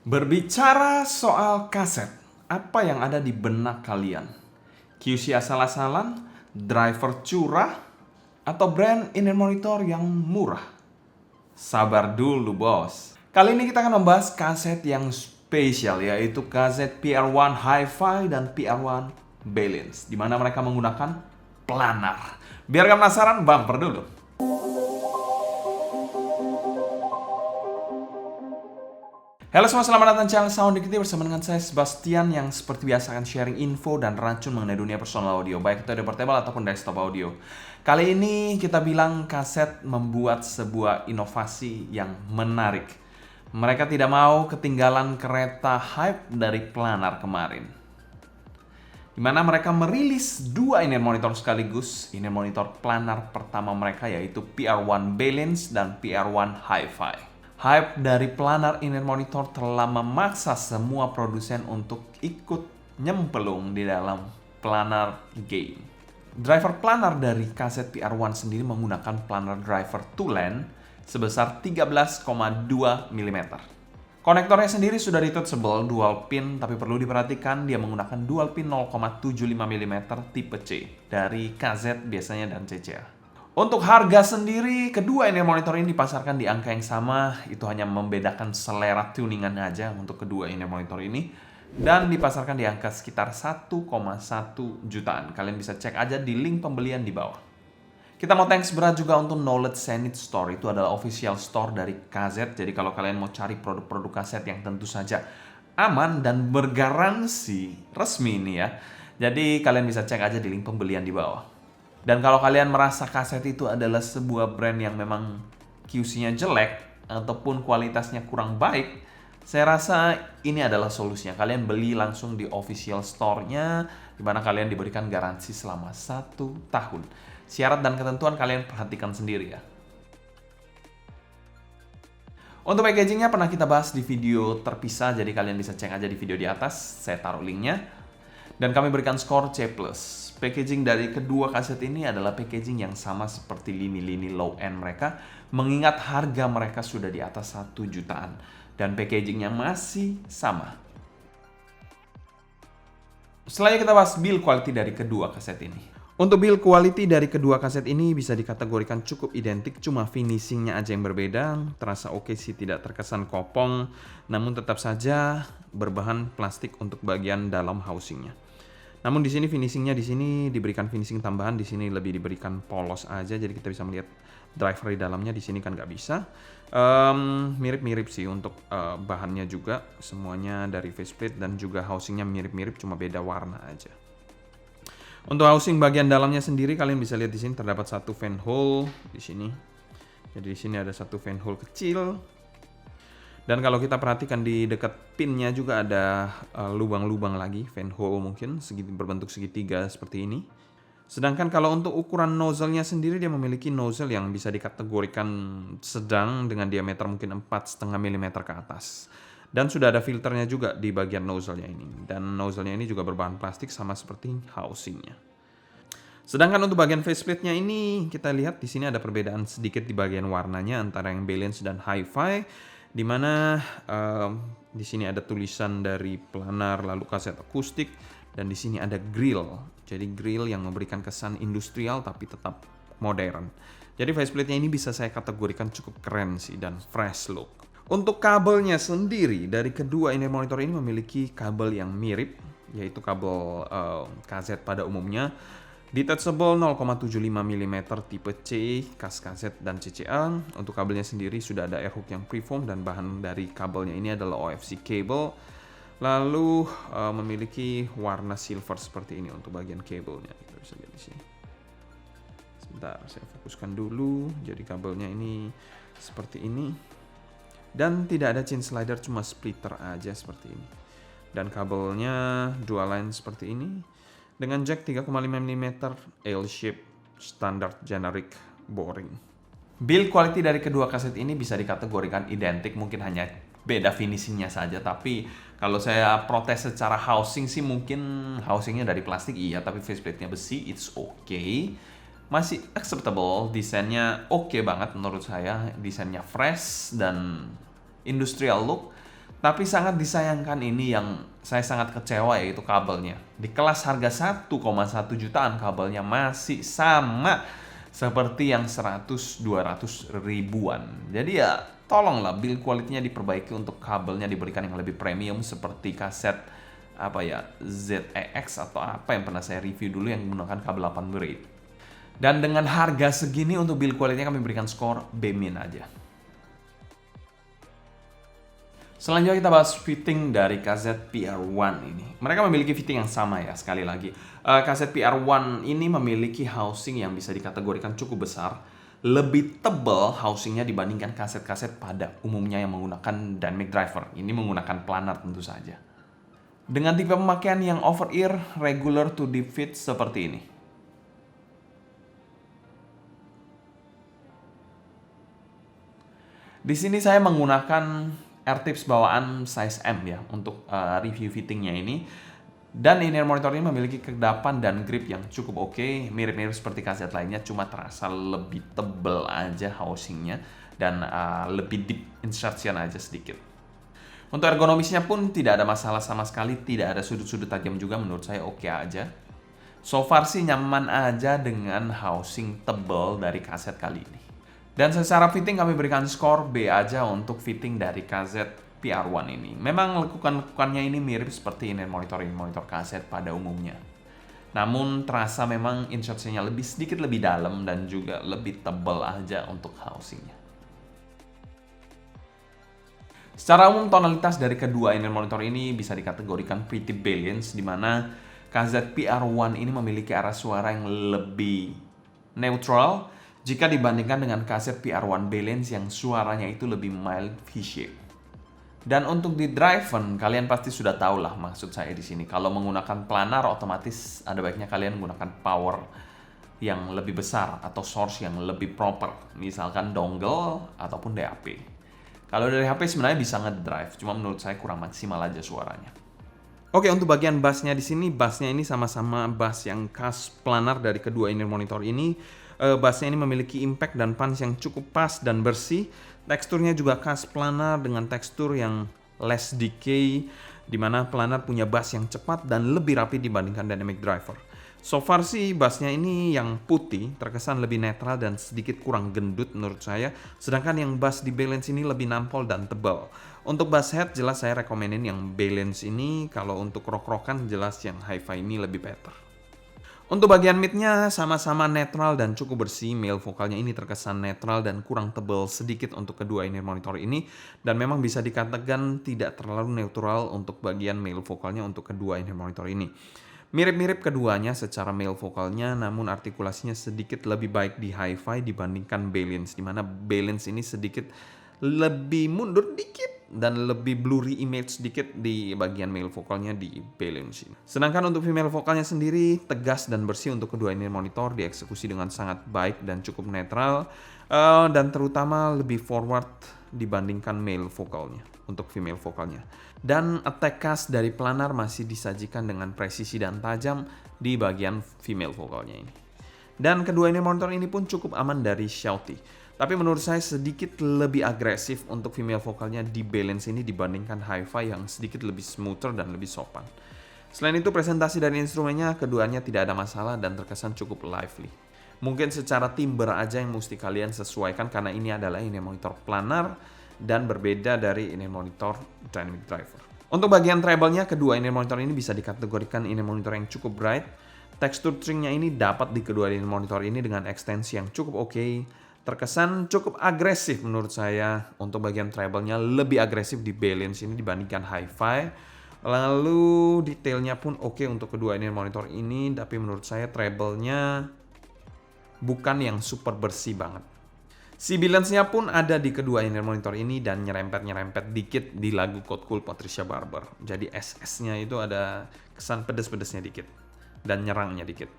Berbicara soal kaset, apa yang ada di benak kalian? QC asal-asalan, driver curah, atau brand inner monitor yang murah? Sabar dulu bos. Kali ini kita akan membahas kaset yang spesial, yaitu kaset PR1 Hi-Fi dan PR1 Balance, di mana mereka menggunakan planar. Biar gak penasaran, bumper dulu. Halo semua, selamat datang di channel Sound Dikti bersama dengan saya Sebastian yang seperti biasa akan sharing info dan racun mengenai dunia personal audio, baik itu audio portable ataupun desktop audio. Kali ini kita bilang kaset membuat sebuah inovasi yang menarik. Mereka tidak mau ketinggalan kereta hype dari planar kemarin, di mana mereka merilis dua inner monitor sekaligus. Inner monitor planar pertama mereka yaitu PR1 Balance dan PR1 Hi-Fi. Hype dari planar inner monitor telah memaksa semua produsen untuk ikut nyempelung di dalam planar game. Driver planar dari kaset PR1 sendiri menggunakan planar driver two-lane sebesar 13,2 mm. Konektornya sendiri sudah detachable dual pin, tapi perlu diperhatikan dia menggunakan dual pin 0,75 mm tipe C dari KZ biasanya dan CCA. Untuk harga sendiri, kedua inner monitor ini dipasarkan di angka yang sama, itu hanya membedakan selera tuningan aja untuk kedua inner monitor ini, dan dipasarkan di angka sekitar 1,1 jutaan. Kalian bisa cek aja di link pembelian di bawah. Kita mau thanks berat juga untuk Knowledge Zenith Store, itu adalah official store dari KZ, jadi kalau kalian mau cari produk-produk kaset yang tentu saja aman dan bergaransi resmi ini ya, jadi kalian bisa cek aja di link pembelian di bawah. Dan kalau kalian merasa kaset itu adalah sebuah brand yang memang QC-nya jelek ataupun kualitasnya kurang baik, saya rasa ini adalah solusinya. Kalian beli langsung di official store-nya, di mana kalian diberikan garansi selama 1 tahun. Syarat dan ketentuan kalian perhatikan sendiri ya. Untuk packagingnya pernah kita bahas di video terpisah, jadi kalian bisa cek aja di video di atas, saya taruh linknya. Dan kami berikan skor C+. Packaging dari kedua kaset ini adalah packaging yang sama seperti lini-lini low end mereka, mengingat harga mereka sudah di atas 1 jutaan. Dan packagingnya masih sama. Selanjutnya kita bahas build quality dari kedua kaset ini. Untuk build quality dari kedua kaset ini bisa dikategorikan cukup identik, cuma finishingnya aja yang berbeda. Terasa oke sih, tidak terkesan kopong, namun tetap saja berbahan plastik untuk bagian dalam housingnya. Namun di sini finishingnya di sini diberikan finishing tambahan, di sini lebih diberikan polos aja, jadi kita bisa melihat driver di dalamnya. Di sini kan nggak bisa. Mirip-mirip sih untuk bahannya juga, semuanya dari faceplate dan juga housingnya mirip-mirip, cuma beda warna aja. Untuk housing bagian dalamnya sendiri kalian bisa lihat di sini terdapat satu fan hole di sini. Jadi di sini ada satu fan hole kecil. Dan kalau kita perhatikan di dekat pinnya juga ada lubang-lubang lagi, fan hole mungkin berbentuk segitiga seperti ini. Sedangkan kalau untuk ukuran nozzle-nya sendiri, dia memiliki nozzle yang bisa dikategorikan sedang dengan diameter mungkin 4,5 mm ke atas. Dan sudah ada filternya juga di bagian nozzle-nya ini. Dan nozzle-nya ini juga berbahan plastik sama seperti housing-nya. Sedangkan untuk bagian faceplate-nya ini kita lihat di sini ada perbedaan sedikit di bagian warnanya antara yang balance dan hi-fi, di mana di sini ada tulisan dari planar lalu kaset akustik, dan di sini ada grill. Jadi grill yang memberikan kesan industrial tapi tetap modern. Jadi faceplate-nya ini bisa saya kategorikan cukup keren sih dan fresh look. Untuk kabelnya sendiri dari kedua inner monitor ini memiliki kabel yang mirip, yaitu kabel KZ pada umumnya. Detachable 0,75 mm tipe C, khas KZ dan CCA. Untuk kabelnya sendiri sudah ada air hook yang preform dan bahan dari kabelnya ini adalah OFC cable. Lalu memiliki warna silver seperti ini untuk bagian kabelnya. Kita bisa lihat di sini. Sebentar, saya fokuskan dulu. Jadi kabelnya ini seperti ini. Dan tidak ada chain slider, cuma splitter aja seperti ini. Dan kabelnya dual line seperti ini. Dengan jack 3,5 mm L-shape standard generic boring. Build quality dari kedua kaset ini bisa dikategorikan identik, mungkin hanya beda finishingnya saja. Tapi kalau saya protes secara housing sih, mungkin housingnya dari plastik iya, tapi faceplate-nya besi, it's okay. Masih acceptable, desainnya oke banget menurut saya. Desainnya fresh dan industrial look. Tapi sangat disayangkan ini yang saya sangat kecewa, yaitu kabelnya. Di kelas harga 1,1 jutaan kabelnya masih sama seperti yang 100-200 ribuan. Jadi ya tolonglah build quality-nya diperbaiki untuk kabelnya diberikan yang lebih premium seperti kaset ZEX atau apa yang pernah saya review dulu yang menggunakan kabel 8 grade. Dan dengan harga segini untuk build quality-nya kami berikan skor B- aja. Selanjutnya kita bahas fitting dari kaset PR1 ini. Mereka memiliki fitting yang sama ya, sekali lagi. Kaset PR1 ini memiliki housing yang bisa dikategorikan cukup besar. Lebih tebal housingnya dibandingkan kaset-kaset pada umumnya yang menggunakan dynamic driver. Ini menggunakan planar tentu saja. Dengan tipe pemakaian yang over-ear, regular to deep fit seperti ini. Di sini saya menggunakan AirTips bawaan size M ya untuk review fittingnya ini. Dan in-ear monitor ini memiliki kekedapan dan grip yang cukup oke, mirip-mirip seperti kaset lainnya, cuma terasa lebih tebal aja housingnya dan lebih deep insertion aja sedikit. Untuk ergonomisnya pun tidak ada masalah sama sekali, tidak ada sudut-sudut tajam juga, menurut saya oke aja. So far sih nyaman aja dengan housing tebal dari kaset kali ini. Dan secara fitting kami berikan skor B aja untuk fitting dari kaset PR1 ini. Memang lekukan-lekukannya ini mirip seperti in-ear monitor kaset pada umumnya. Namun terasa memang insertionnya sedikit lebih dalam dan juga lebih tebal aja untuk housingnya. Secara umum tonalitas dari kedua in-ear monitor ini bisa dikategorikan pretty balanced, di mana kaset PR1 ini memiliki arah suara yang lebih neutral jika dibandingkan dengan kaset PR1 Balance yang suaranya itu lebih mild V-shape. Dan untuk di driven, kalian pasti sudah tahu lah maksud saya di sini. Kalau menggunakan planar, otomatis ada baiknya kalian menggunakan power yang lebih besar atau source yang lebih proper, misalkan dongle ataupun DAP. Kalau dari HP sebenarnya bisa ngedrive, cuma menurut saya kurang maksimal aja suaranya. Oke, untuk bagian bassnya di sini, bassnya ini sama-sama bass yang khas planar dari kedua in-ear monitor ini. Bassnya ini memiliki impact dan punch yang cukup pas dan bersih. Teksturnya juga khas planar dengan tekstur yang less decay, di mana planar punya bass yang cepat dan lebih rapi dibandingkan dynamic driver. So far sih bassnya ini yang putih terkesan lebih netral dan sedikit kurang gendut menurut saya, sedangkan yang bass di Balance ini lebih nampol dan tebal. Untuk bass head jelas saya rekomenin yang Balance ini, kalau untuk rock-rockan jelas yang hi-fi ini lebih better. Untuk bagian mid-nya sama-sama netral dan cukup bersih. Male vokalnya ini terkesan netral dan kurang tebal sedikit untuk kedua in-ear monitor ini, dan memang bisa dikatakan tidak terlalu neutral untuk bagian male vokalnya untuk kedua in-ear monitor ini. Mirip-mirip keduanya secara male vokalnya, namun artikulasinya sedikit lebih baik di hi-fi dibandingkan Balance, di mana Balance ini sedikit lebih mundur dikit dan lebih blurry image sedikit di bagian male vokalnya di Balance ini. Sedangkan untuk female vokalnya sendiri tegas dan bersih untuk kedua in-ear monitor, dieksekusi dengan sangat baik dan cukup netral, dan terutama lebih forward dibandingkan male vokalnya untuk female vokalnya. Dan attack khas dari planar masih disajikan dengan presisi dan tajam di bagian female vokalnya ini. Dan kedua in-ear monitor ini pun cukup aman dari shouty. Tapi menurut saya sedikit lebih agresif untuk female vokalnya di Balance ini dibandingkan hi-fi yang sedikit lebih smoother dan lebih sopan. Selain itu presentasi dari instrumennya keduanya tidak ada masalah dan terkesan cukup lively. Mungkin secara timbre aja yang mesti kalian sesuaikan karena ini adalah in-ear monitor planar dan berbeda dari in-ear monitor dynamic driver. Untuk bagian treble-nya kedua in-ear monitor ini bisa dikategorikan in-ear monitor yang cukup bright. Tekstur stringnya ini dapat di kedua in-ear monitor ini dengan ekstensi yang cukup oke. Terkesan cukup agresif menurut saya. Untuk bagian treble-nya lebih agresif di Balance ini dibandingkan hi-fi. Lalu detailnya pun oke untuk kedua in-ear monitor ini, tapi menurut saya treble-nya bukan yang super bersih banget. Si balance-nya pun ada di kedua in-ear monitor ini dan nyerempet-nyerempet dikit di lagu Code Cool Patricia Barber. Jadi SS-nya itu ada kesan pedes-pedesnya dikit dan nyerangnya dikit.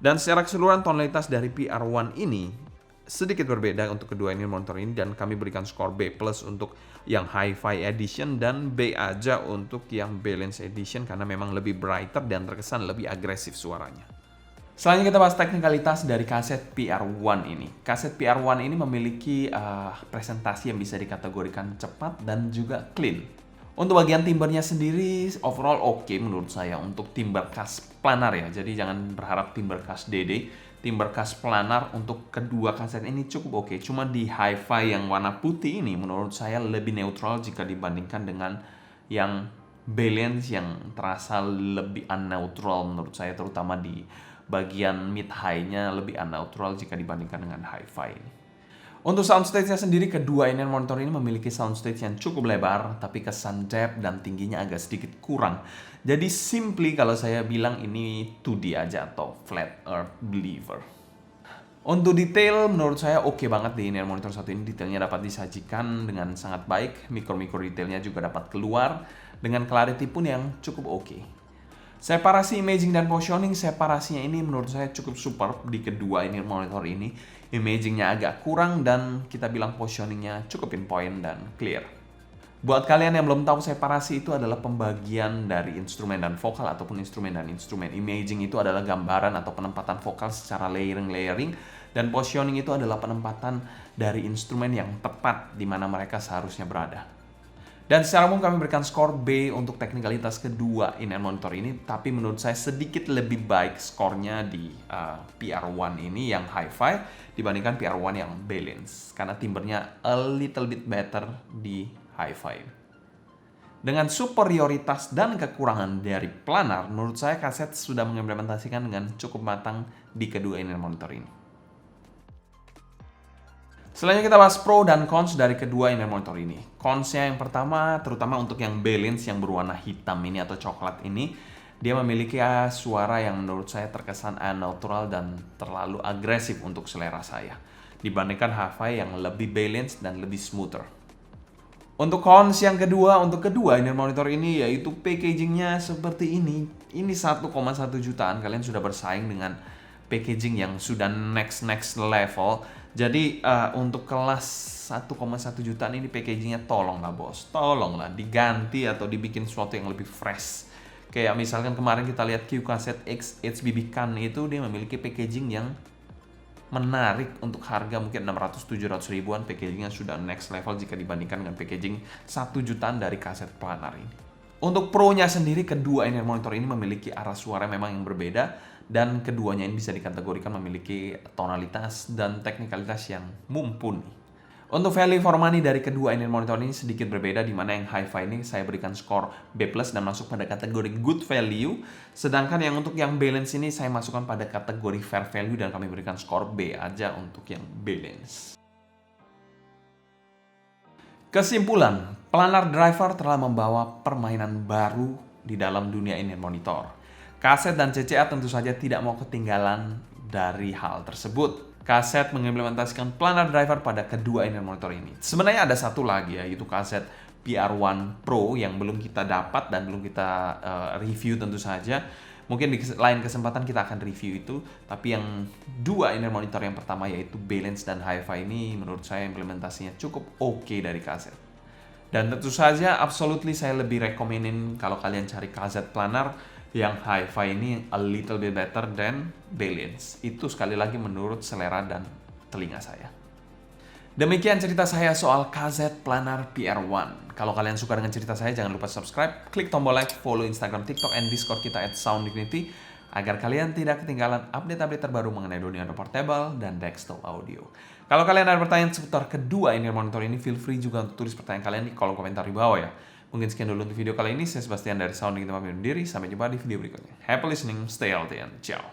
Dan secara keseluruhan tonalitas dari PR1 ini sedikit berbeda untuk kedua in-ear monitor ini, dan kami berikan skor B+ untuk yang Hi-Fi Edition dan B aja untuk yang Balance Edition karena memang lebih brighter dan terkesan lebih agresif suaranya. Selanjutnya kita bahas teknikalitas dari kaset PR1 ini. Kaset PR1 ini memiliki presentasi yang bisa dikategorikan cepat dan juga clean. Untuk bagian timbernya sendiri overall oke menurut saya untuk timber khas planar ya. Jadi jangan berharap timber khas DD. Timber khas planar untuk kedua kaset ini cukup oke. Cuma di hi-fi yang warna putih ini menurut saya lebih neutral jika dibandingkan dengan yang balance yang terasa lebih unneutral menurut saya, terutama di bagian mid high-nya lebih unneutral jika dibandingkan dengan hi-fi ini. Untuk soundstage-nya sendiri, kedua in-ear monitor ini memiliki soundstage yang cukup lebar, tapi kesan depth dan tingginya agak sedikit kurang. Jadi simply kalau saya bilang ini 2D aja atau flat earth believer. Untuk detail, menurut saya oke banget di in-ear monitor satu ini. Detailnya dapat disajikan dengan sangat baik, mikro-mikro detailnya juga dapat keluar, dengan clarity pun yang cukup oke. Separasi imaging dan positioning, separasinya ini menurut saya cukup super di kedua in-ear monitor ini. Imagingnya agak kurang dan kita bilang positioningnya cukup pinpoint dan clear. Buat kalian yang belum tahu, separasi itu adalah pembagian dari instrumen dan vokal ataupun instrumen dan instrumen. Imaging itu adalah gambaran atau penempatan vokal secara layering, dan positioning itu adalah penempatan dari instrumen yang tepat di mana mereka seharusnya berada. Dan secara umum kami berikan skor B untuk teknikalitas kedua in-ear monitor ini, tapi menurut saya sedikit lebih baik skornya di PR1 ini yang hi-fi dibandingkan PR1 yang balance, karena timbernya a little bit better di hi-fi. Dengan superioritas dan kekurangan dari planar, menurut saya kaset sudah mengimplementasikan dengan cukup matang di kedua in-ear monitor ini. Selanjutnya kita bahas pro dan cons dari kedua in-ear monitor ini. Cons-nya yang pertama, terutama untuk yang balance yang berwarna hitam ini atau coklat ini, dia memiliki suara yang menurut saya terkesan unneutral dan terlalu agresif untuk selera saya, dibandingkan hi-fi yang lebih balance dan lebih smoother. Untuk cons yang kedua, untuk kedua in-ear monitor ini yaitu packagingnya seperti ini. Ini 1,1 jutaan, kalian sudah bersaing dengan packaging yang sudah next level. Jadi untuk kelas 1,1 jutaan ini packagingnya tolonglah bos, tolonglah diganti atau dibikin sesuatu yang lebih fresh. Kayak misalkan kemarin kita lihat Q Cassette X HBB Can itu dia memiliki packaging yang menarik untuk harga mungkin 600-700 ribuan. Packagingnya sudah next level jika dibandingkan dengan packaging 1 jutaan dari kaset planar ini. Untuk pro-nya sendiri, kedua in-ear monitor ini memiliki arah suara memang yang berbeda, dan keduanya ini bisa dikategorikan memiliki tonalitas dan teknikalitas yang mumpuni. Untuk value for money dari kedua in-ear monitor ini sedikit berbeda, di mana yang hi-fi ini saya berikan skor B+ dan masuk pada kategori good value, sedangkan yang untuk yang balance ini saya masukkan pada kategori fair value dan kami berikan skor B aja untuk yang balance. Kesimpulan, planar driver telah membawa permainan baru di dalam dunia in-ear monitor. Kaset dan CCA tentu saja tidak mau ketinggalan dari hal tersebut. Kaset mengimplementasikan planar driver pada kedua in-ear monitor ini. Sebenarnya ada satu lagi ya, yaitu kaset PR1 Pro yang belum kita dapat dan belum kita review tentu saja. Mungkin di lain kesempatan kita akan review itu. Tapi yang dua in-ear monitor yang pertama yaitu balance dan hi-fi ini menurut saya implementasinya cukup oke dari kaset. Dan tentu saja absolutely saya lebih rekomenin kalau kalian cari kaset planar yang hi-fi ini a little bit better than balance. Itu sekali lagi menurut selera dan telinga saya. Demikian cerita saya soal kaset planar PR1. Kalau kalian suka dengan cerita saya, jangan lupa subscribe, klik tombol like, follow Instagram, TikTok, and Discord kita @sounddignity agar kalian tidak ketinggalan update-update terbaru mengenai dunia portable dan desktop audio. Kalau kalian ada pertanyaan seputar kedua in-ear monitor ini, feel free juga untuk tulis pertanyaan kalian di kolom komentar di bawah ya. Mungkin sekian dulu untuk video kali ini. Saya Sebastian dari Sounding Tempat Undur Diri. Sampai jumpa di video berikutnya. Happy listening, stay healthy, and ciao.